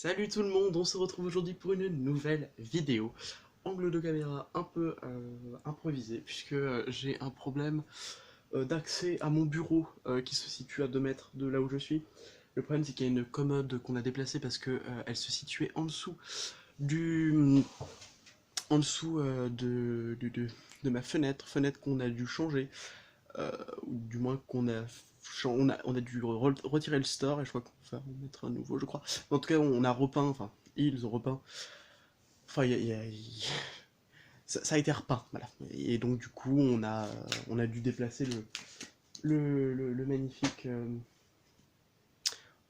Salut tout le monde, on se retrouve aujourd'hui pour une nouvelle vidéo. Angle de caméra un peu improvisé puisque j'ai un problème d'accès à mon bureau qui se situe à 2 mètres de là où je suis. Le problème c'est qu'il y a une commode qu'on a déplacée parce que elle se situait en dessous du en dessous de ma fenêtre qu'on a dû changer, ou du moins on a dû retirer le store et je crois qu'on va en mettre un nouveau, je crois. En tout cas, on a repeint, enfin, ils ont repeint. Enfin, ça a été repeint, voilà. Et donc, du coup, on a dû déplacer le magnifique.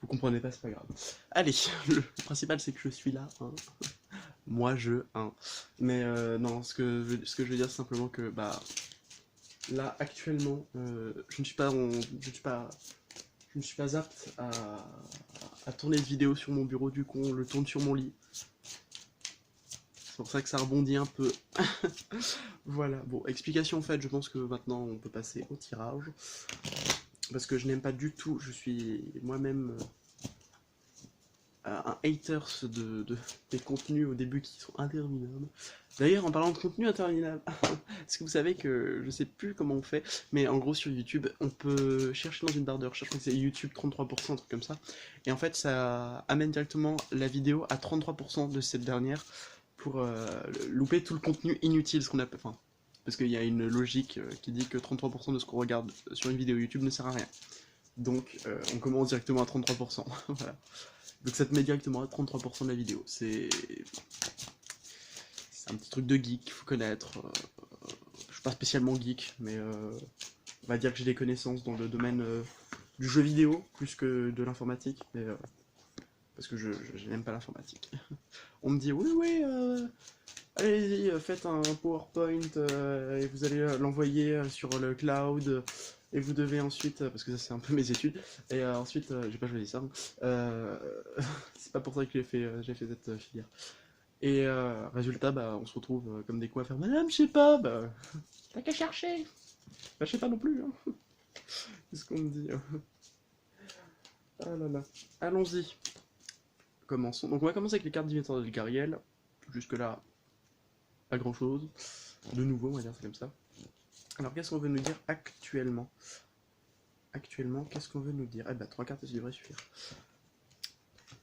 Vous comprenez pas, c'est pas grave. Allez, le principal c'est que je suis là, hein. Moi je, hein. Mais non, ce que je veux dire, c'est simplement que, bah, là, actuellement, je ne suis pas apte à tourner de vidéo sur mon bureau, du coup on le tourne sur mon lit. C'est pour ça que ça rebondit un peu. Voilà, bon, explication faite, je pense que maintenant on peut passer au tirage. Parce que je n'aime pas du tout, je suis moi-même un haters des contenus au début qui sont interminables. D'ailleurs, en parlant de contenu interminable, est-ce que vous savez que je sais plus comment on fait, mais en gros sur YouTube, on peut chercher dans une barre de recherche, je crois que c'est YouTube 33%, un truc comme ça, et en fait ça amène directement la vidéo à 33% de cette dernière pour louper tout le contenu inutile, ce qu'on appelle, enfin, parce qu'il y a une logique qui dit que 33% de ce qu'on regarde sur une vidéo YouTube ne sert à rien. Donc on commence directement à 33%. Voilà. Donc ça te met directement à 33% de la vidéo. C'est un petit truc de geek qu'il faut connaître. Je suis pas spécialement geek, mais on va dire que j'ai des connaissances dans le domaine du jeu vidéo plus que de l'informatique, mais parce que je n'aime pas l'informatique. On me dit oui oui, allez-y, faites un PowerPoint et vous allez l'envoyer sur le cloud. Et vous devez ensuite, parce que ça c'est un peu mes études, et ensuite, j'ai pas choisi ça, euh, c'est pas pour ça que j'ai fait cette filière. Et résultat, bah, on se retrouve comme des cons à faire Madame, je sais pas, bah, t'as qu'à chercher. Bah, je sais pas non plus, hein. C'est ce qu'on me dit. Ah là là. Allons-y. Commençons. Donc, on va commencer avec les cartes divinatoires de Gariel. Jusque-là, pas grand chose. De nouveau, on va dire ça comme ça. Alors, qu'est-ce qu'on veut nous dire actuellement? Actuellement, qu'est-ce qu'on veut nous dire? Eh bah, 3 cartes, ça devrait suffire.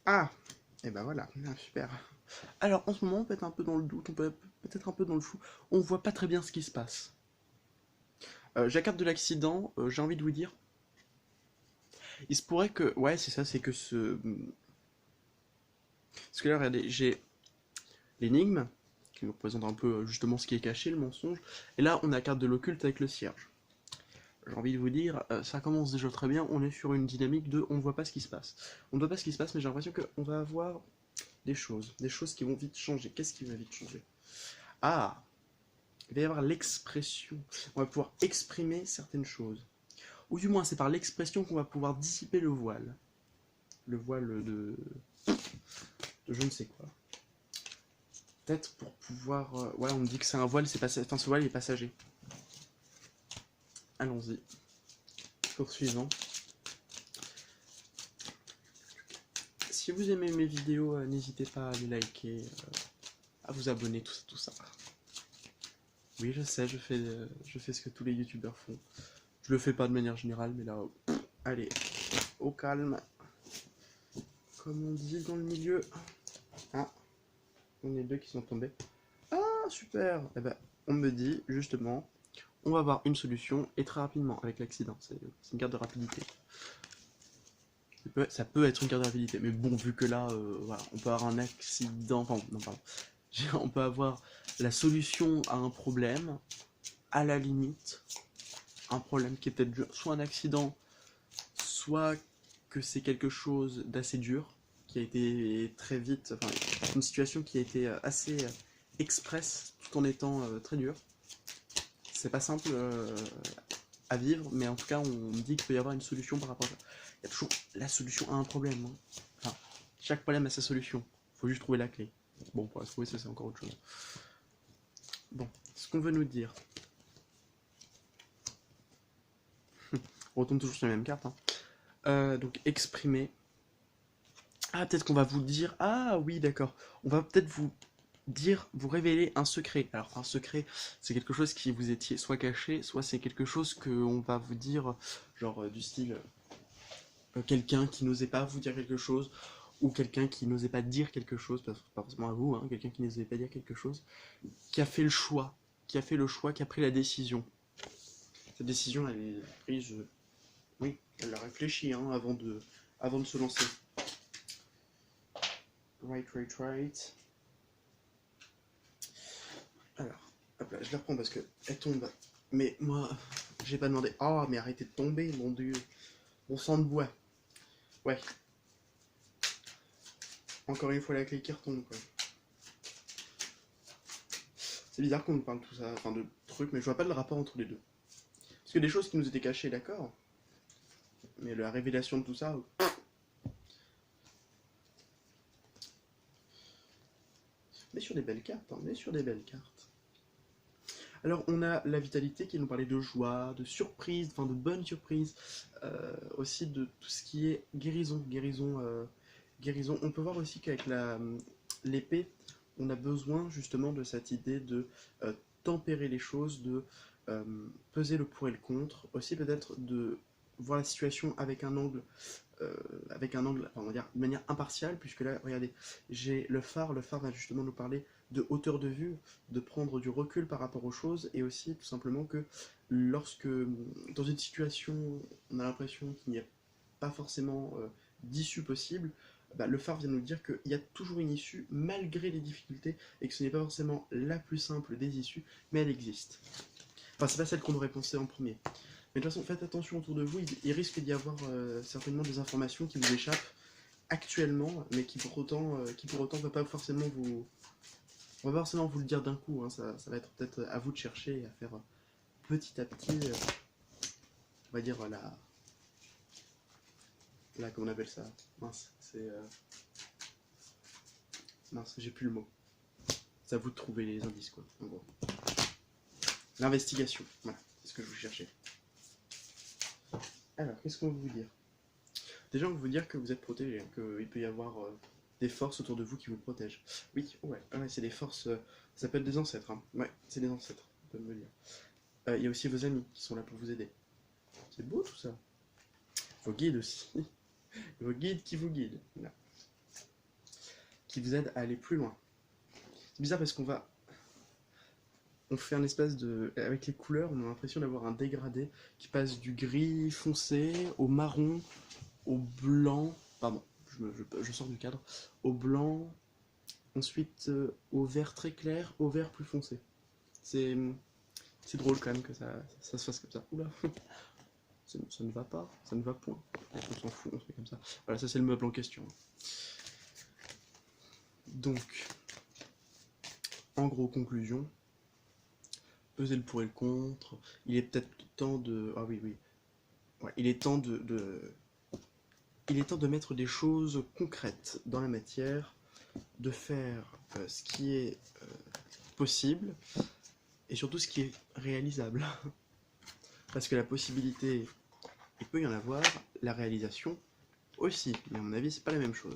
Ah! Et bah voilà, super. Alors, en ce moment, on peut être un peu dans le doute, on peut être un peu dans le flou. On voit pas très bien ce qui se passe. J'ai la carte de l'accident, j'ai envie de vous dire. Il se pourrait que. Ouais, c'est ça, c'est que ce. Parce que là, regardez, j'ai l'énigme, qui nous représente un peu justement ce qui est caché, le mensonge. Et là, on a la carte de l'occulte avec le cierge. J'ai envie de vous dire, ça commence déjà très bien, on est sur une dynamique de on ne voit pas ce qui se passe. On ne voit pas ce qui se passe, mais j'ai l'impression qu'on va avoir des choses qui vont vite changer. Qu'est-ce qui va vite changer? Ah! Il va y avoir l'expression. On va pouvoir exprimer certaines choses. Ou du moins, c'est par l'expression qu'on va pouvoir dissiper le voile. Le voile de je ne sais quoi. Peut-être pour pouvoir. Ouais, on me dit que c'est un voile, c'est passager. Enfin, ce voile est passager. Allons-y. Poursuivons. Si vous aimez mes vidéos, n'hésitez pas à les liker, à vous abonner, tout ça, tout ça. Oui, je sais, je fais ce que tous les youtubeurs font. Je le fais pas de manière générale, mais là, allez, au calme. Comme on dit dans le milieu. Ah, on est deux qui sont tombés. Ah, super. Eh ben, on me dit, justement, on va avoir une solution, et très rapidement, avec l'accident. C'est une carte de rapidité. Ça peut être une carte de rapidité, mais bon, vu que là, voilà, on peut avoir un accident, enfin, non, pardon. On peut avoir la solution à un problème, à la limite, un problème qui est peut-être soit un accident, soit que c'est quelque chose d'assez dur, qui a été très vite, enfin, une situation qui a été assez express, tout en étant très dure. C'est pas simple à vivre, mais en tout cas, on me dit qu'il peut y avoir une solution par rapport à ça. Il y a toujours la solution à un problème, hein. Enfin, chaque problème a sa solution. Il faut juste trouver la clé. Bon, pour la trouver, ça c'est encore autre chose. Bon, ce qu'on veut nous dire. On retourne toujours sur la même carte, hein. Donc, exprimer. Ah, peut-être qu'on va vous dire... Ah oui, d'accord. On va peut-être vous dire, vous révéler un secret. Alors, un secret, c'est quelque chose qui vous étiez soit caché, soit c'est quelque chose qu'on va vous dire, genre du style, quelqu'un qui n'osait pas vous dire quelque chose, ou quelqu'un qui n'osait pas dire quelque chose, pas forcément à vous, hein, quelqu'un qui n'osait pas dire quelque chose, qui a fait le choix, qui a pris la décision. Cette décision, elle est prise, oui, elle a réfléchi hein, avant de se lancer. Right. Alors, hop là, je la reprends parce que elle tombe. Mais moi, j'ai pas demandé. Oh, mais arrêtez de tomber, mon dieu. Bon sang de bois. Ouais. Encore une fois la clé qui retombe, quoi. C'est bizarre qu'on nous parle de tout ça, enfin de trucs, mais je vois pas le rapport entre les deux. Parce que des choses qui nous étaient cachées, d'accord. Mais la révélation de tout ça. On est sur des belles cartes, hein, on est sur des belles cartes. Alors on a la vitalité qui nous parlait de joie, de surprise, enfin de bonnes surprises, aussi de tout ce qui est guérison. On peut voir aussi qu'avec l'épée, on a besoin justement de cette idée de tempérer les choses, de euh, peser le pour et le contre, aussi peut-être de voir la situation euh, on va dire, de manière impartiale, puisque là, regardez, j'ai le phare va justement nous parler de hauteur de vue, de prendre du recul par rapport aux choses, et aussi tout simplement que lorsque, dans une situation, on a l'impression qu'il n'y a pas forcément d'issue possible, bah, le phare vient nous dire qu'il y a toujours une issue malgré les difficultés, et que ce n'est pas forcément la plus simple des issues, mais elle existe. Enfin, c'est pas celle qu'on aurait pensé en premier. Mais de toute façon, faites attention autour de vous, il risque d'y avoir certainement des informations qui vous échappent actuellement, mais qui pour autant ne va pas forcément vous, on va forcément vous le dire d'un coup. Hein, ça va être peut-être à vous de chercher et à faire petit à petit, on va dire comment on appelle ça. Mince, mince, j'ai plus le mot. C'est à vous de trouver les indices quoi. En gros, l'investigation. Voilà, c'est ce que je vous cherchais. Alors, qu'est-ce qu'on veut vous dire? Déjà, on veut vous dire que vous êtes protégé, hein, qu'il peut y avoir des forces autour de vous qui vous protègent. Oui, ouais, c'est des forces. Ça peut être des ancêtres. Hein. Ouais, c'est des ancêtres, on peut me le dire. Il y a aussi vos amis qui sont là pour vous aider. C'est beau tout ça. Vos guides aussi. Vos guides qui vous guident. Là. Qui vous aident à aller plus loin. C'est bizarre parce on fait un espèce de. Avec les couleurs, on a l'impression d'avoir un dégradé qui passe du gris foncé au marron, au blanc. Pardon, je sors du cadre. Au blanc, ensuite au vert très clair, au vert plus foncé. C'est c'est drôle quand même que ça se fasse comme ça. Oula, ça ne va pas, ça ne va point. On s'en fout, on fait comme ça. Voilà, ça c'est le meuble en question. Donc, en gros, conclusion, peser le pour et le contre. Il est peut-être temps de. Ah oui. Ouais, il est temps il est temps de mettre des choses concrètes dans la matière, de faire ce qui est possible et surtout ce qui est réalisable. Parce que la possibilité, il peut y en avoir, la réalisation aussi, mais à mon avis, c'est pas la même chose.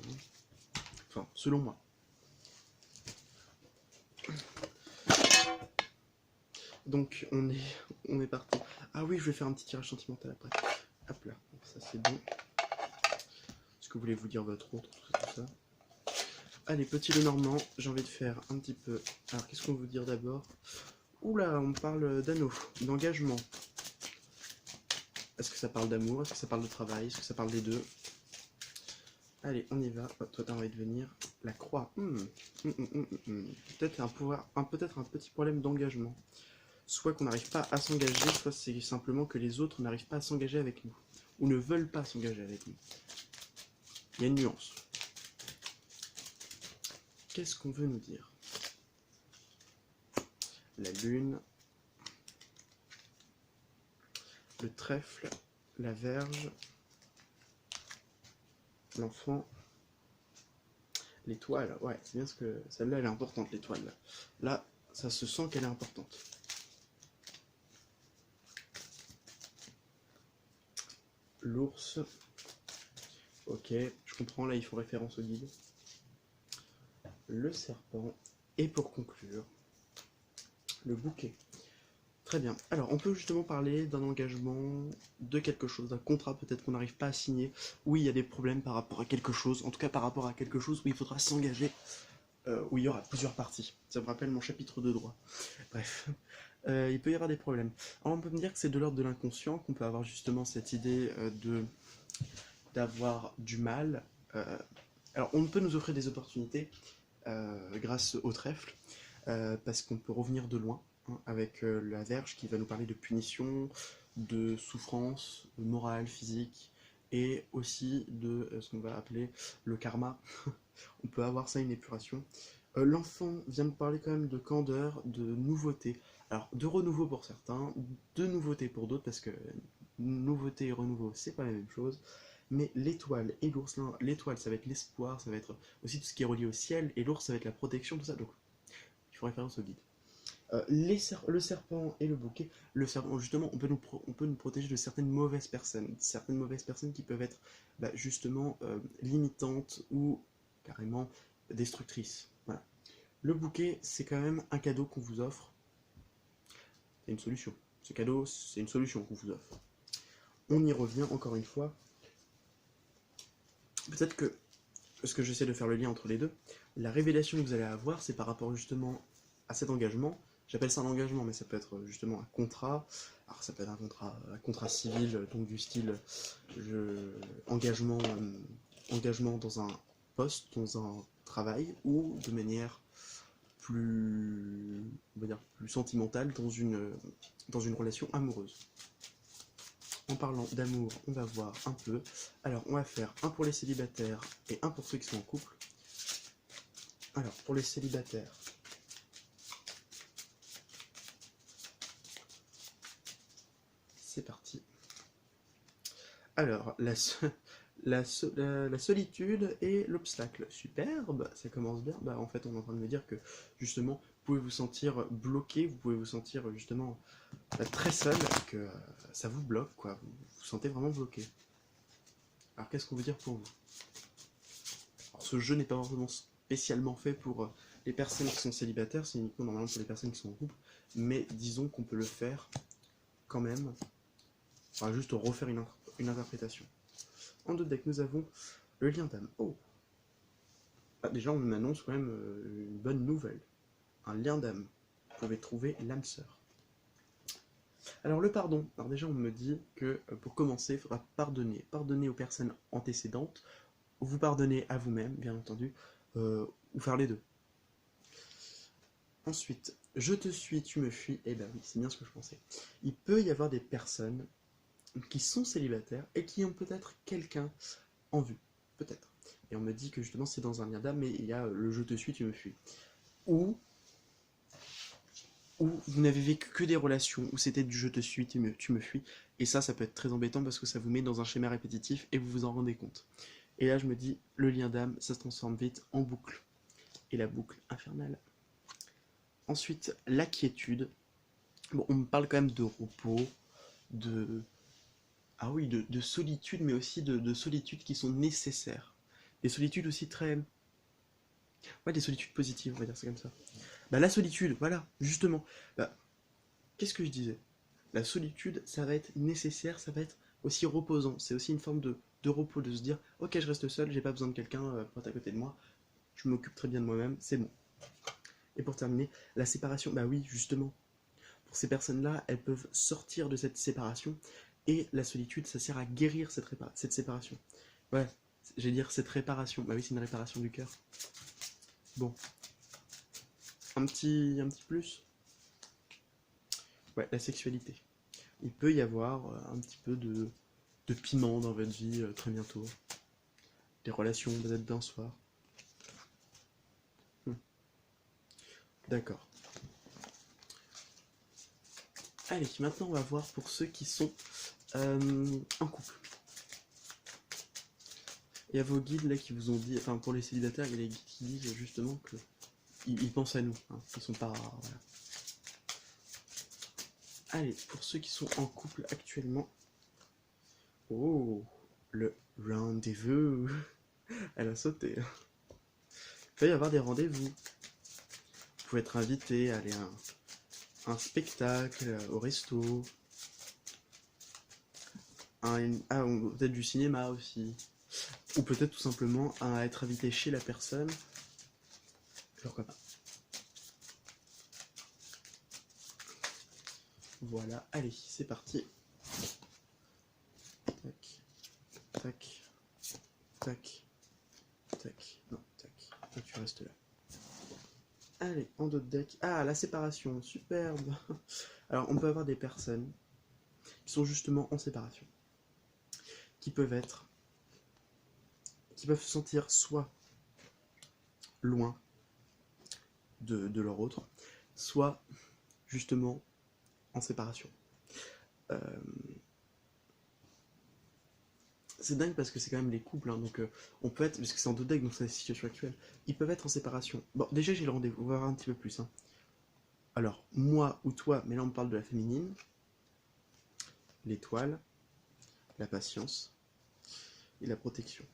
Enfin, selon moi. Donc, on est parti. Ah oui, je vais faire un petit tirage sentimental après. Hop là, ça c'est bon. Est-ce que vous voulez vous dire votre autre, tout ça. Allez, petit Lenormand, j'ai envie de faire un petit peu. Alors, qu'est-ce qu'on veut dire d'abord? Oula, on parle d'anneau, d'engagement. Est-ce que ça parle d'amour? Est-ce que ça parle de travail? Est-ce que ça parle des deux? Allez, on y va. Oh, toi, t'as envie de venir. La croix. Peut-être peut-être un petit problème d'engagement. Soit qu'on n'arrive pas à s'engager, soit c'est simplement que les autres n'arrivent pas à s'engager avec nous. Ou ne veulent pas s'engager avec nous. Il y a une nuance. Qu'est-ce qu'on veut nous dire? La lune, le trèfle, la verge, l'enfant, l'étoile. Ouais, c'est bien ce que... Celle-là, elle est importante, l'étoile. Là, ça se sent qu'elle est importante. L'ours, Ok, je comprends, là ils font référence au guide. Le serpent. Et pour conclure, le bouquet. Très bien. Alors, on peut justement parler d'un engagement, de quelque chose, d'un contrat peut-être qu'on n'arrive pas à signer, où il y a des problèmes par rapport à quelque chose, en tout cas par rapport à quelque chose où il faudra s'engager, où il y aura plusieurs parties. Ça me rappelle mon chapitre de droit. Bref, il peut y avoir des problèmes. Alors, on peut me dire que c'est de l'ordre de l'inconscient, qu'on peut avoir justement cette idée d'avoir du mal. Alors, on peut nous offrir des opportunités grâce au trèfle, parce qu'on peut revenir de loin, hein, avec la verge qui va nous parler de punition, de souffrance morale, physique, et aussi de ce qu'on va appeler le karma. On peut avoir ça, une épuration. L'enfant vient me parler quand même de candeur, de nouveauté. Alors, de renouveau pour certains, de nouveauté pour d'autres, parce que nouveauté et renouveau, c'est pas la même chose. Mais l'étoile et l'ours, l'étoile, ça va être l'espoir, ça va être aussi tout ce qui est relié au ciel, et l'ours, ça va être la protection, tout ça. Donc, il faut référence au guide. Le serpent et le bouquet. Le serpent, justement, on peut nous protéger de certaines mauvaises personnes qui peuvent être justement limitantes ou carrément destructrices. Voilà. Le bouquet, c'est quand même un cadeau qu'on vous offre. C'est une solution. Ce cadeau, c'est une solution qu'on vous offre. On y revient encore une fois. Peut-être que, parce que j'essaie de faire le lien entre les deux, la révélation que vous allez avoir, c'est par rapport justement à cet engagement. J'appelle ça un engagement, mais ça peut être justement un contrat. Alors ça peut être un contrat civil, donc du style engagement, engagement dans un poste, dans un travail, ou de manière plus, on va dire, plus sentimentale dans une relation amoureuse. En parlant d'amour, on va voir un peu. Alors, on va faire un pour les célibataires et un pour ceux qui sont en couple. Alors, pour les célibataires, c'est parti. Alors, la solitude et l'obstacle. Superbe, ça commence bien. Bah, en fait, on est en train de me dire que, justement, vous pouvez vous sentir bloqué, vous pouvez vous sentir, justement, très seul, que ça vous bloque, quoi. Vous vous sentez vraiment bloqué. Alors, qu'est-ce qu'on veut dire pour vous? Alors, ce jeu n'est pas vraiment spécialement fait pour les personnes qui sont célibataires, c'est uniquement normalement pour les personnes qui sont en couple, mais disons qu'on peut le faire quand même. On va juste refaire une interprétation. En deux decks, nous avons le lien d'âme. Oh, déjà, on m'annonce quand même une bonne nouvelle. Un lien d'âme. Vous pouvez trouver l'âme sœur. Alors, le pardon. Alors, déjà, on me dit que pour commencer, il faudra pardonner. Pardonner aux personnes antécédentes, vous pardonner à vous-même, bien entendu, ou faire les deux. Ensuite, je te suis, tu me fuis. Eh ben oui, c'est bien ce que je pensais. Il peut y avoir des personnes qui sont célibataires et qui ont peut-être quelqu'un en vue. Peut-être. Et on me dit que justement c'est dans un lien d'âme, mais il y a le je te suis, tu me fuis. Ou vous n'avez vécu que des relations où c'était du je te suis, tu me fuis. Et ça peut être très embêtant parce que ça vous met dans un schéma répétitif et vous vous en rendez compte. Et là je me dis, le lien d'âme, ça se transforme vite en boucle. Et la boucle infernale. Ensuite, la quiétude. Bon, on me parle quand même de repos, de... Ah oui, de solitude, mais aussi de solitude qui sont nécessaires. Des solitudes aussi très... Ouais, des solitudes positives, on va dire ça comme ça. Bah la solitude, voilà, justement. Bah, qu'est-ce que je disais? La solitude, ça va être nécessaire, ça va être aussi reposant. C'est aussi une forme de repos, de se dire, ok, je reste seul, j'ai pas besoin de quelqu'un pour être à côté de moi, je m'occupe très bien de moi-même, c'est bon. Et pour terminer, la séparation, bah oui, justement. Pour ces personnes-là, elles peuvent sortir de cette séparation, et la solitude, ça sert à guérir cette séparation. Ouais, j'allais dire cette réparation. Bah oui, c'est une réparation du cœur. Bon. Un petit plus. Ouais, la sexualité. Il peut y avoir un petit peu de piment dans votre vie très bientôt. Des relations peut-être d'un soir. D'accord. Allez, maintenant on va voir pour ceux qui sont en couple. Il y a vos guides là qui vous ont dit, enfin pour les célibataires, il y a les guides qui disent justement que ils pensent à nous, hein, ils sont pas... Voilà. Allez, pour ceux qui sont en couple actuellement... Oh, le rendez-vous. Elle a sauté. Il peut y avoir des rendez-vous. Vous pouvez être invité à aller à un spectacle, au resto, ou peut-être du cinéma aussi. Ou peut-être tout simplement à être invité chez la personne. Pourquoi pas. Voilà, allez, c'est parti. Tac, tac, tac, tac. Non, tac. Toi, tu restes là. Allez, en dos de deck. Ah, la séparation, superbe. Alors, on peut avoir des personnes qui sont justement en séparation, qui peuvent se sentir soit loin de leur autre, soit justement en séparation. Euh, c'est dingue parce que c'est quand même les couples, hein, donc on peut être, parce que c'est en deux decks, donc c'est la situation actuelle, ils peuvent être en séparation. Bon, déjà j'ai le rendez-vous, on va voir un petit peu plus. Hein. Alors, moi ou toi, mais là on parle de la féminine, l'étoile, la patience et la protection.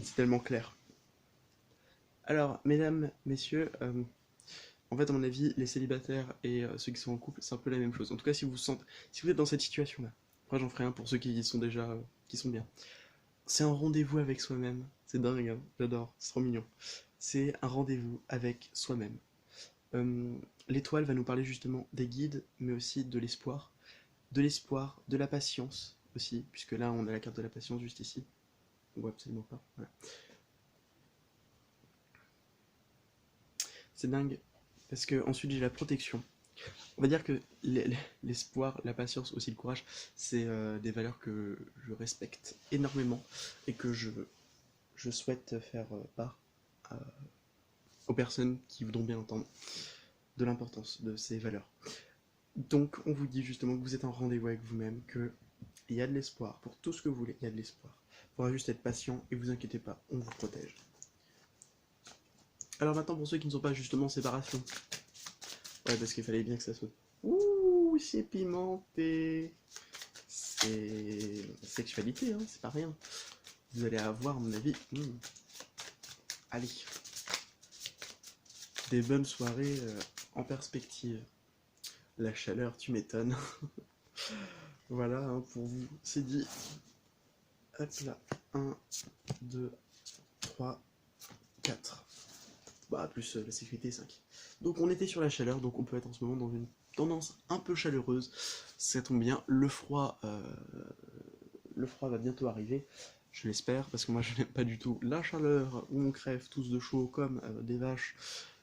C'est tellement clair. Alors, mesdames, messieurs, en fait, à mon avis, les célibataires et ceux qui sont en couple, c'est un peu la même chose. En tout cas, si vous êtes dans cette situation-là, après j'en ferai un pour ceux qui sont déjà, qui sont bien. C'est un rendez-vous avec soi-même. C'est dingue, hein, j'adore, c'est trop mignon. C'est un rendez-vous avec soi-même. L'étoile va nous parler justement des guides, mais aussi de l'espoir. De l'espoir, de la patience aussi, puisque là, on a la carte de la patience juste ici. On voit absolument pas. Voilà. C'est dingue, parce que ensuite j'ai la protection. On va dire que l'espoir, la patience, aussi le courage, c'est des valeurs que je respecte énormément et que je souhaite faire part aux personnes qui voudront bien entendre de l'importance de ces valeurs. Donc on vous dit justement que vous êtes en rendez-vous avec vous-même, qu'il y a de l'espoir pour tout ce que vous voulez, il y a de l'espoir. Il faudra juste être patient et vous inquiétez pas, on vous protège. Alors maintenant pour ceux qui ne sont pas justement en séparation. Ouais, parce qu'il fallait bien que ça saute. Ouh, c'est pimenté. C'est sexualité, hein, c'est pas rien. Vous allez avoir, à mon avis, allez, des bonnes soirées en perspective. La chaleur, tu m'étonnes. Voilà, hein, pour vous, c'est dit. Hop là, 1, 2, 3, 4. Bah, plus la sécurité, 5. Donc on était sur la chaleur, donc on peut être en ce moment dans une tendance un peu chaleureuse. Ça tombe bien, le froid va bientôt arriver, je l'espère, parce que moi je n'aime pas du tout la chaleur où on crève tous de chaud comme des vaches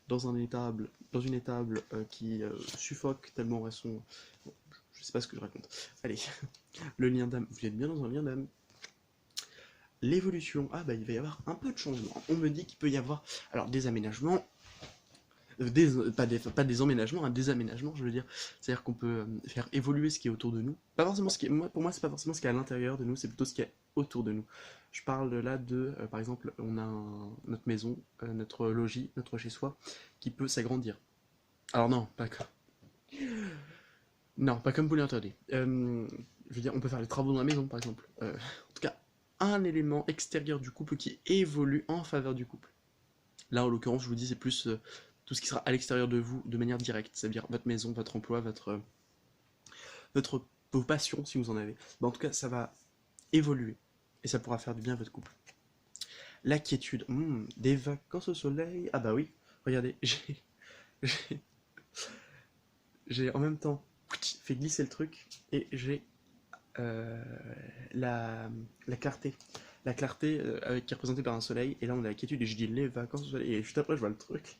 dans une étable qui suffoque tellement elles sont... Bon, je sais pas ce que je raconte. Allez, le lien d'âme, vous êtes bien dans un lien d'âme. L'évolution, ah bah il va y avoir un peu de changement. On me dit qu'il peut y avoir alors des aménagements, pas des emménagements, des aménagements, je veux dire. C'est-à-dire qu'on peut faire évoluer ce qui est autour de nous. Pas forcément ce qui est, pour moi, c'est pas forcément ce qui est à l'intérieur de nous, c'est plutôt ce qui est autour de nous. Je parle là de, par exemple, on a notre maison, notre logis, notre chez-soi, qui peut s'agrandir. Alors non, non, pas comme vous l'interdit. Je veux dire, on peut faire les travaux dans la maison, par exemple. En tout cas, un élément extérieur du couple qui évolue en faveur du couple. Là, en l'occurrence, je vous dis, c'est plus tout ce qui sera à l'extérieur de vous de manière directe, c'est-à-dire votre maison, votre emploi, vos passions, si vous en avez. Bah, en tout cas, ça va évoluer et ça pourra faire du bien à votre couple. La quiétude, des vacances au soleil. Ah bah oui, regardez, j'ai j'ai en même temps fait glisser le truc et j'ai euh, la, la clarté. La clarté qui est représentée par un soleil, et là on a la quiétude, et je dis les vacances au soleil, et juste après je vois le truc.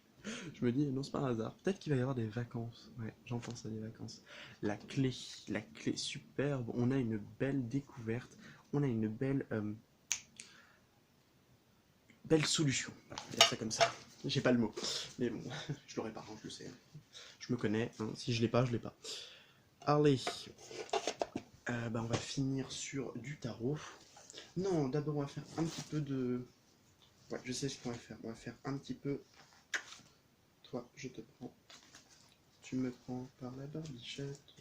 Je me dis, non, c'est pas un hasard. Peut-être qu'il va y avoir des vacances. Ouais, j'en pense à des vacances. La clé superbe. On a une belle découverte. On a une belle solution. Voilà, on va dire ça comme ça. J'ai pas le mot. Mais bon, je l'aurai pas, hein, je le sais. Je me connais. Hein. Si je l'ai pas, je l'ai pas. Allez. Bah, on va finir sur du tarot. Non, d'abord, on va faire un petit peu de... Ouais, je sais ce qu'on va faire. On va faire un petit peu... Toi, je te prends. Tu me prends par la barbichette.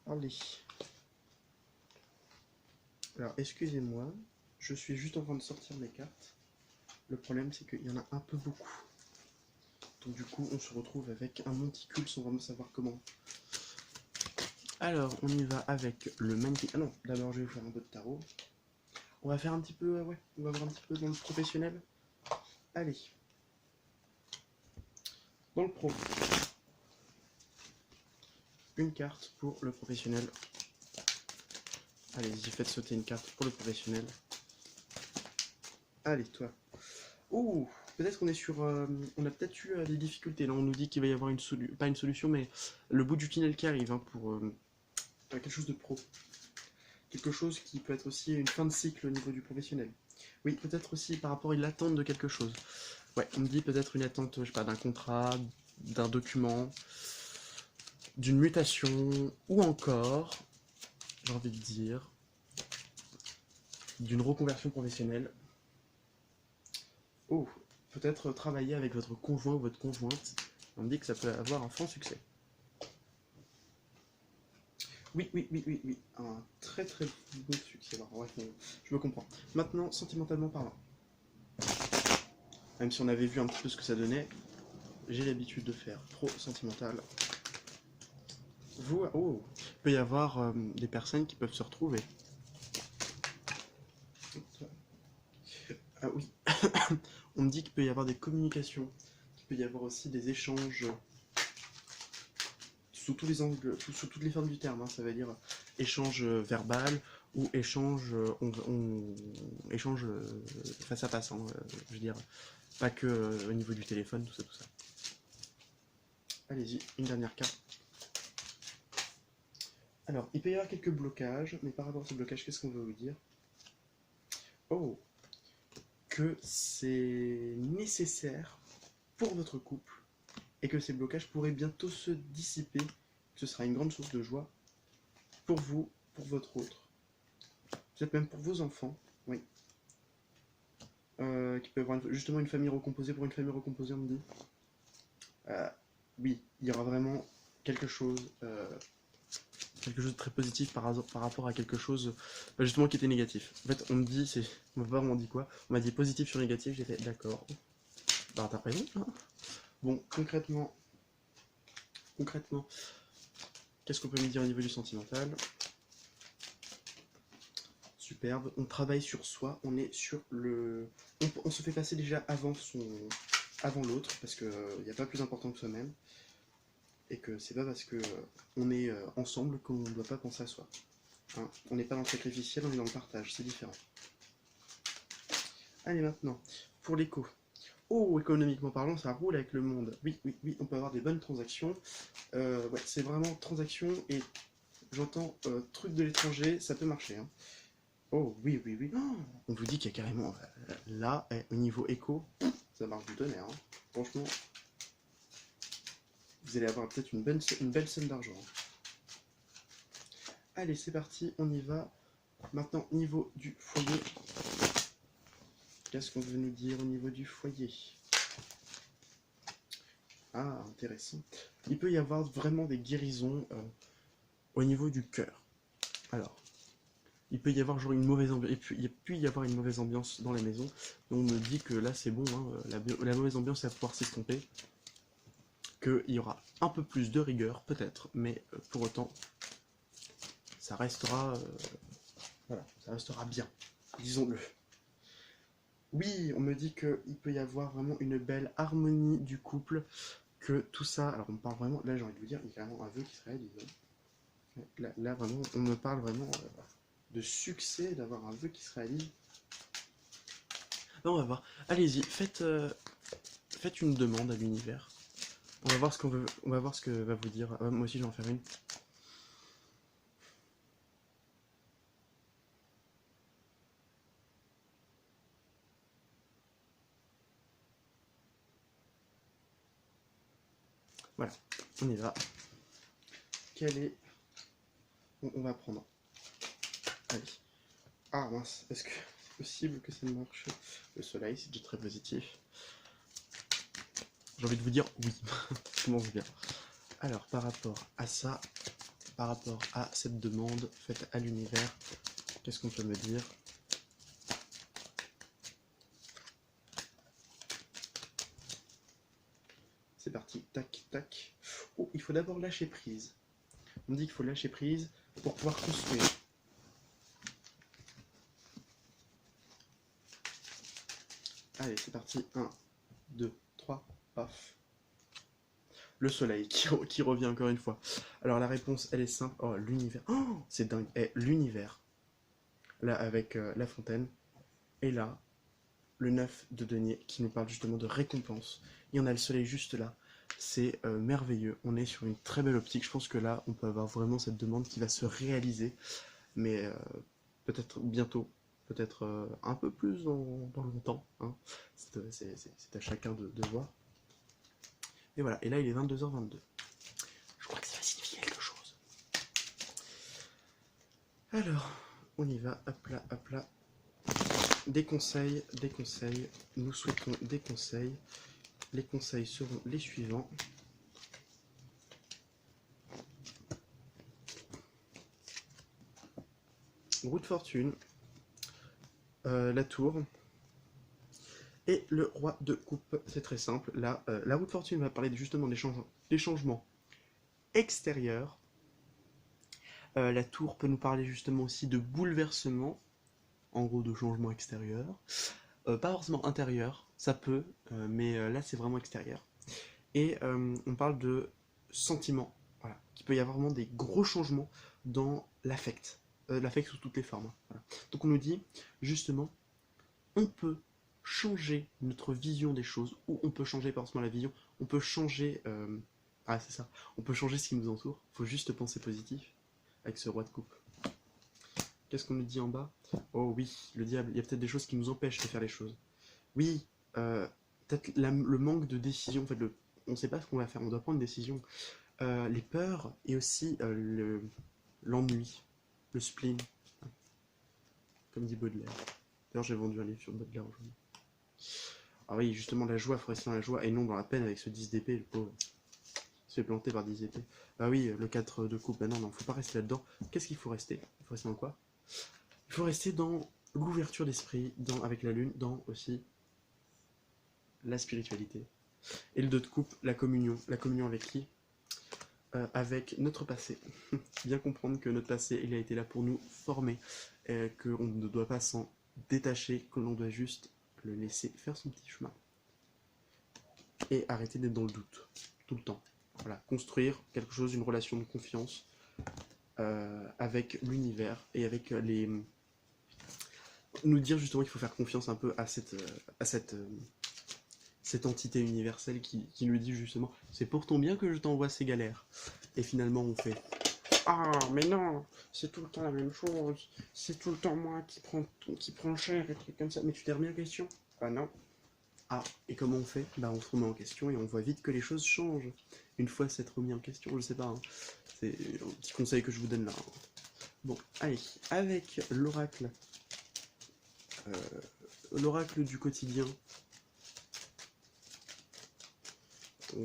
Allez. Alors, excusez-moi, je suis juste en train de sortir mes cartes. Le problème, c'est qu'il y en a un peu beaucoup. Donc du coup, on se retrouve avec un monticule sans vraiment savoir comment. Alors, on y va avec le magnifique... Ah non, d'abord, je vais vous faire un peu de tarot. On va faire un petit peu... ouais, on va voir un petit peu dans le professionnel. Allez. Dans le pro. Une carte pour le professionnel. Allez-y, faites sauter une carte pour le professionnel. Allez, toi. Oh, peut-être qu'on est sur... on a peut-être eu des difficultés. Là, on nous dit qu'il va y avoir une solution... Pas une solution, mais le bout du tunnel qui arrive, hein, pour quelque chose de pro. Quelque chose qui peut être aussi une fin de cycle au niveau du professionnel. Oui, peut-être aussi par rapport à l'attente de quelque chose. Ouais, on me dit peut-être une attente, je sais pas, d'un contrat, d'un document, d'une mutation, ou encore, j'ai envie de dire, d'une reconversion professionnelle. Oh, peut-être travailler avec votre conjoint ou votre conjointe. On me dit que ça peut avoir un franc succès. Oui, oui, oui, oui, oui. Un très très beau succès. Alors, ouais, je me comprends. Maintenant, sentimentalement parlant. Même si on avait vu un petit peu ce que ça donnait, j'ai l'habitude de faire pro sentimental. Vous, oh, il peut y avoir des personnes qui peuvent se retrouver. Ah oui, on me dit qu'il peut y avoir des communications, qu'il peut y avoir aussi des échanges sous tous les angles, sous toutes les formes du terme, hein, ça veut dire échange verbal ou échange, échange face à face, hein, je veux dire, pas que au niveau du téléphone, tout ça, tout ça. Allez-y, une dernière carte. Alors, il peut y avoir quelques blocages, mais par rapport à ces blocages, qu'est-ce qu'on veut vous dire? Oh, que c'est nécessaire pour votre couple et que ces blocages pourraient bientôt se dissiper, que ce sera une grande source de joie pour vous, pour votre autre, peut-être même pour vos enfants, oui. Qui peut avoir justement une famille recomposée. Pour une famille recomposée, on me dit. Oui, il y aura vraiment quelque chose de très positif par rapport à quelque chose justement qui était négatif. En fait, on me dit, on va voir, on dit quoi. On m'a dit positif sur négatif, j'ai fait d'accord. Bah, t'as raison, hein. Bon, concrètement, qu'est-ce qu'on peut me dire au niveau du sentimental? Superbe, on travaille sur soi, on est sur le... On se fait passer déjà avant l'autre, parce qu'il n'y a pas plus important que soi-même, et que c'est pas parce que on est ensemble qu'on ne doit pas penser à soi. Hein, on n'est pas dans le sacrificiel, on est dans le partage, c'est différent. Allez maintenant, pour l'écho. Oh, économiquement parlant, ça roule avec le monde. Oui, oui, oui, on peut avoir des bonnes transactions. Ouais, c'est vraiment transaction, et j'entends truc de l'étranger, ça peut marcher. Hein. Oh, oui, oui, oui. Oh, on vous dit qu'il y a carrément, là, au niveau écho, ça marche du tonnerre. Hein. Franchement, vous allez avoir peut-être une belle somme d'argent. Allez, c'est parti, on y va. Maintenant, niveau du foyer. Qu'est-ce qu'on veut nous dire au niveau du foyer? Ah, intéressant. Il peut y avoir vraiment des guérisons au niveau du cœur. Alors, il peut y avoir genre une mauvaise ambiance, et puis il peut y avoir une mauvaise ambiance dans la maison. Donc on me dit que là c'est bon, hein, la mauvaise ambiance va pouvoir s'estomper. Qu'il y aura un peu plus de rigueur, peut-être, mais pour autant, ça restera, voilà, ça restera bien, disons-le. Oui, on me dit qu'il peut y avoir vraiment une belle harmonie du couple, que tout ça, alors on me parle vraiment, là j'ai envie de vous dire, il y a carrément un vœu qui se réalise. Là vraiment, on me parle vraiment de succès, d'avoir un vœu qui se réalise. Non, on va voir, allez-y, faites une demande à l'univers. On va voir ce que va vous dire. Moi aussi je vais en faire une. Voilà, on y va. Quel est... On va prendre. Allez. Ah mince, est-ce que c'est possible que ça marche? Le soleil, c'est déjà très positif. J'ai envie de vous dire oui, ça commence bien. Alors, par rapport à ça, par rapport à cette demande faite à l'univers, Qu'est-ce qu'on peut me dire? C'est parti, tac, tac. Oh, il faut d'abord lâcher prise. On me dit qu'il faut lâcher prise pour pouvoir construire. Allez, c'est parti. 1, 2, 3, paf. Le soleil qui revient encore une fois. Alors la réponse, elle est simple. Oh, l'univers. Oh, c'est dingue. Eh, l'univers. Là, avec La Fontaine. Et là, le 9 de denier qui nous parle justement de récompense. Et on a le soleil juste là. C'est merveilleux. On est sur une très belle optique. Je pense que là, on peut avoir vraiment cette demande qui va se réaliser. Mais peut-être bientôt. Peut-être un peu plus dans longtemps. Hein. C'est à chacun de voir. Et voilà. Et là, il est 22h22. Je crois que ça va signifier quelque chose. Alors, on y va. Hop là, hop là. Des conseils. Nous souhaitons des conseils. Les conseils seront les suivants. Roue de fortune. La tour. Et le roi de coupe. C'est très simple. Là, la roue de fortune va parler justement des changements extérieurs. La tour peut nous parler justement aussi de bouleversement. En gros, de changements extérieurs. Pas forcément intérieur, ça peut, mais là c'est vraiment extérieur. Et on parle de sentiments, voilà, qu'il peut y avoir vraiment des gros changements dans l'affect, l'affect sous toutes les formes. Voilà. Donc on nous dit justement, on peut changer notre vision des choses, ou on peut changer pas forcément la vision, on peut changer, ah c'est ça, on peut changer ce qui nous entoure. Faut juste penser positif avec ce roi de coupe. Qu'est-ce qu'on nous dit en bas? Oh oui, le diable, il y a peut-être des choses qui nous empêchent de faire les choses. Oui, peut-être le manque de décision, en fait, on ne sait pas ce qu'on va faire, on doit prendre une décision. Les peurs et aussi l'ennui, le spleen, comme dit Baudelaire. D'ailleurs, j'ai vendu un livre sur Baudelaire aujourd'hui. Ah oui, justement, la joie, il faut rester dans la joie et non dans la peine avec ce 10 d'épée, le pauvre. Il se fait planter par 10 épées. Ah oui, le 4 de coupe, bah non, faut pas rester là-dedans. Qu'est-ce qu'il faut rester? Il faut rester dans quoi? Il faut rester dans l'ouverture d'esprit, avec la lune, dans aussi la spiritualité. Et le 2 de coupe, la communion. La communion avec qui? Avec notre passé. Bien comprendre que notre passé, il a été là pour nous former, qu'on ne doit pas s'en détacher, que l'on doit juste le laisser faire son petit chemin. Et arrêter d'être dans le doute, tout le temps. Voilà, construire quelque chose, une relation de confiance avec l'univers et avec les... Nous dire justement qu'il faut faire confiance un peu à cette entité universelle qui nous dit justement c'est pour ton bien que je t'envoie ces galères. Et finalement on fait ah mais non, c'est tout le temps la même chose, c'est tout le temps moi qui prend cher et trucs comme ça. Mais tu t'es remis en question? Ah non. Ah, et comment on fait? Bah on se remet en question et on voit vite que les choses changent. Une fois s'être remis en question, je sais pas, hein. C'est un petit conseil que je vous donne là. Bon, allez, avec l'oracle du quotidien,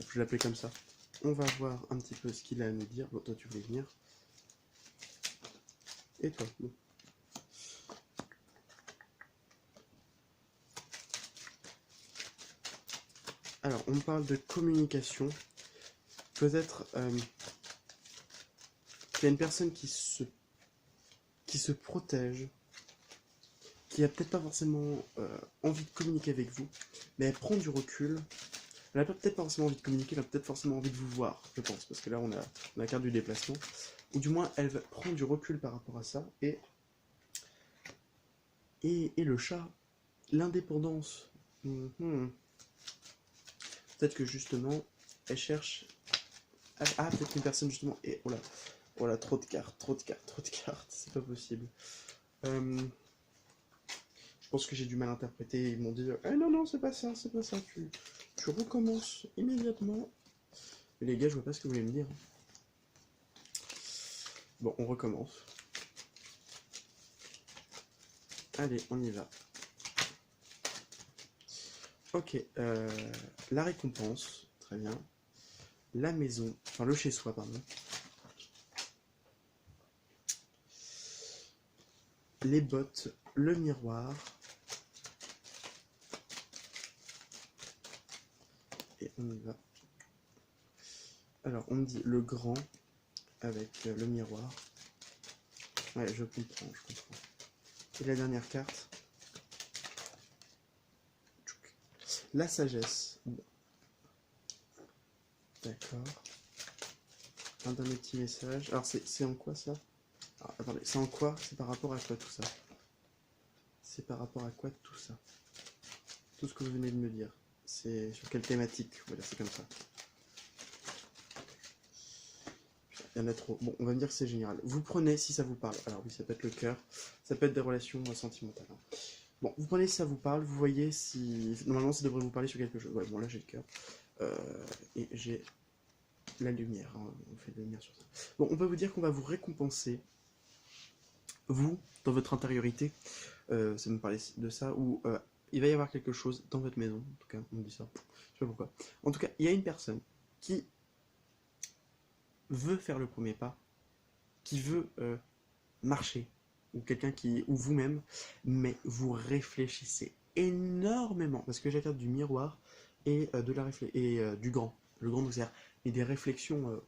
je l'appelais comme ça. On va voir un petit peu ce qu'il a à nous dire. Bon, toi tu voulais venir. Et toi, bon. Alors, on parle de communication. Peut-être qu'il y a une personne qui se protège, qui a peut-être pas forcément envie de communiquer avec vous, mais elle prend du recul. Elle n'a peut-être pas forcément envie de communiquer, elle a peut-être forcément envie de vous voir, je pense, parce que là on a la carte du déplacement. Ou du moins, elle prend du recul par rapport à ça, et le chat, l'indépendance. Peut-être que justement, elle cherche... Ah, peut-être qu'une personne justement... Et oh là, trop de cartes, c'est pas possible. Je pense que j'ai du mal interpréter, ils m'ont dit « non, non, c'est pas ça, tu recommences immédiatement. » Mais les gars, je vois pas ce que vous voulez me dire. Bon, on recommence. Allez, on y va. Ok, la récompense, très bien. La maison, enfin le chez-soi, pardon. les bottes, le miroir. Et on y va. Alors, on me dit le grand avec le miroir. Ouais, je comprends. Et la dernière carte. La sagesse. Bon. D'accord. Un dernier petit message. Alors, c'est en quoi ça? Alors, attendez, c'est en quoi? C'est par rapport à quoi tout ça? C'est par rapport à quoi tout ça? Tout ce que vous venez de me dire. C'est sur quelle thématique? Voilà, c'est comme ça. Il y en a trop. Bon, on va me dire que c'est général. Vous prenez si ça vous parle. Alors oui, ça peut être le cœur. Ça peut être des relations sentimentales. Hein. Bon, vous prenez si ça vous parle. Vous voyez si... Normalement, ça devrait vous parler sur quelque chose. Ouais, bon, là, j'ai le cœur. Et j'ai la lumière. Hein. On fait de la lumière sur ça. Bon, on peut vous dire qu'on va vous récompenser. Vous, dans votre intériorité. Ça me parlait de ça. Ou il va y avoir quelque chose dans votre maison. En tout cas, on me dit ça. Je sais pas pourquoi. En tout cas, il y a une personne qui veut faire le premier pas, qui veut marcher, ou quelqu'un qui, ou vous-même, mais vous réfléchissez énormément, parce que j'ai la carte du miroir et de la du grand, le grand nous et des réflexions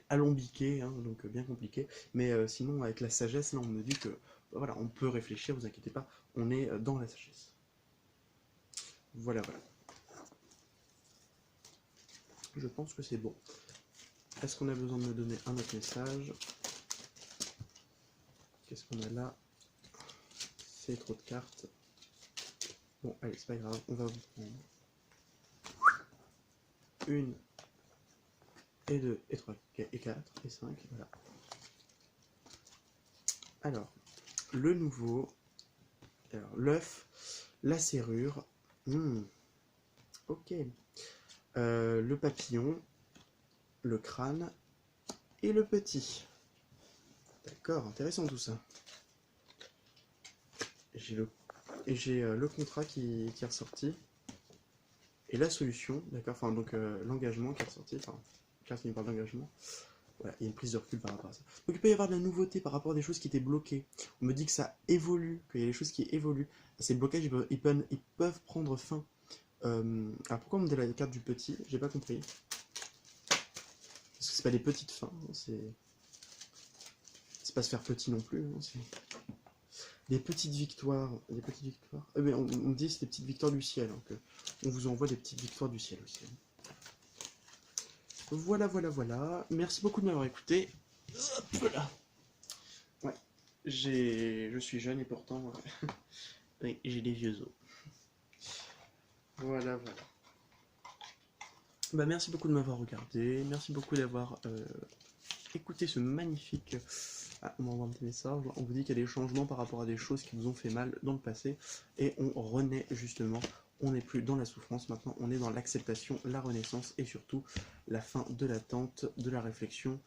alambiquées, hein, donc bien compliquées, mais sinon avec la sagesse, là on me dit que voilà, on peut réfléchir, vous inquiétez pas, on est dans la sagesse. Voilà, voilà. Je pense que c'est bon. Est-ce qu'on a besoin de me donner un autre message? Qu'est-ce qu'on a là? C'est trop de cartes. Bon, allez, c'est pas grave, on va vous prendre une, et deux, et trois, et quatre, et cinq, voilà. Alors, le nouveau, alors l'œuf, la serrure, ok. Le papillon, le crâne, et le petit. D'accord, intéressant tout ça. J'ai le contrat qui est ressorti. Et la solution, d'accord, enfin donc l'engagement qui est ressorti, enfin, carte qui me parle d'engagement. Voilà, il y a une prise de recul par rapport à ça. Donc il peut y avoir de la nouveauté par rapport à des choses qui étaient bloquées. On me dit que ça évolue, qu'il y a des choses qui évoluent. Ces blocages, ils peuvent prendre fin. Alors pourquoi on me donne la carte du petit? J'ai pas compris. Parce que c'est pas des petites fins, hein, c'est pas se faire petit non plus. Hein, c'est des petites victoires. Des petites victoires. Mais on me dit que c'est des petites victoires du ciel. Donc on vous envoie des petites victoires du ciel aussi. Voilà, voilà, voilà. Merci beaucoup de m'avoir écouté. Hop là. Ouais. Je suis jeune et pourtant, oui, j'ai des vieux os. Voilà, voilà. Bah, merci beaucoup de m'avoir regardé. Merci beaucoup d'avoir écouté ce magnifique... Ah, on m'envoie un petit message. On vous dit qu'il y a des changements par rapport à des choses qui vous ont fait mal dans le passé. Et on renaît justement. On n'est plus dans la souffrance, maintenant on est dans l'acceptation, la renaissance et surtout la fin de l'attente, de la réflexion,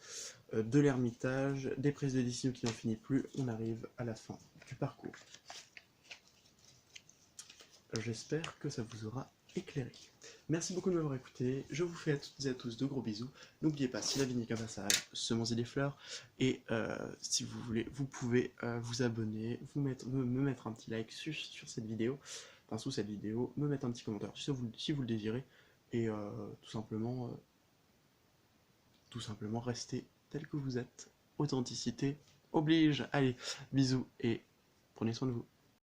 de l'ermitage, des prises de décision qui n'en finit plus. On arrive à la fin du parcours. J'espère que ça vous aura éclairé. Merci beaucoup de m'avoir écouté. Je vous fais à toutes et à tous de gros bisous. N'oubliez pas, si la vie n'est qu'un passage, semez des fleurs. Et si vous voulez, vous pouvez vous abonner, me mettre un petit like sur cette vidéo. Enfin, sous cette vidéo, me mettre un petit commentaire si vous le désirez. Et tout simplement rester tel que vous êtes. Authenticité oblige. Allez, bisous et prenez soin de vous.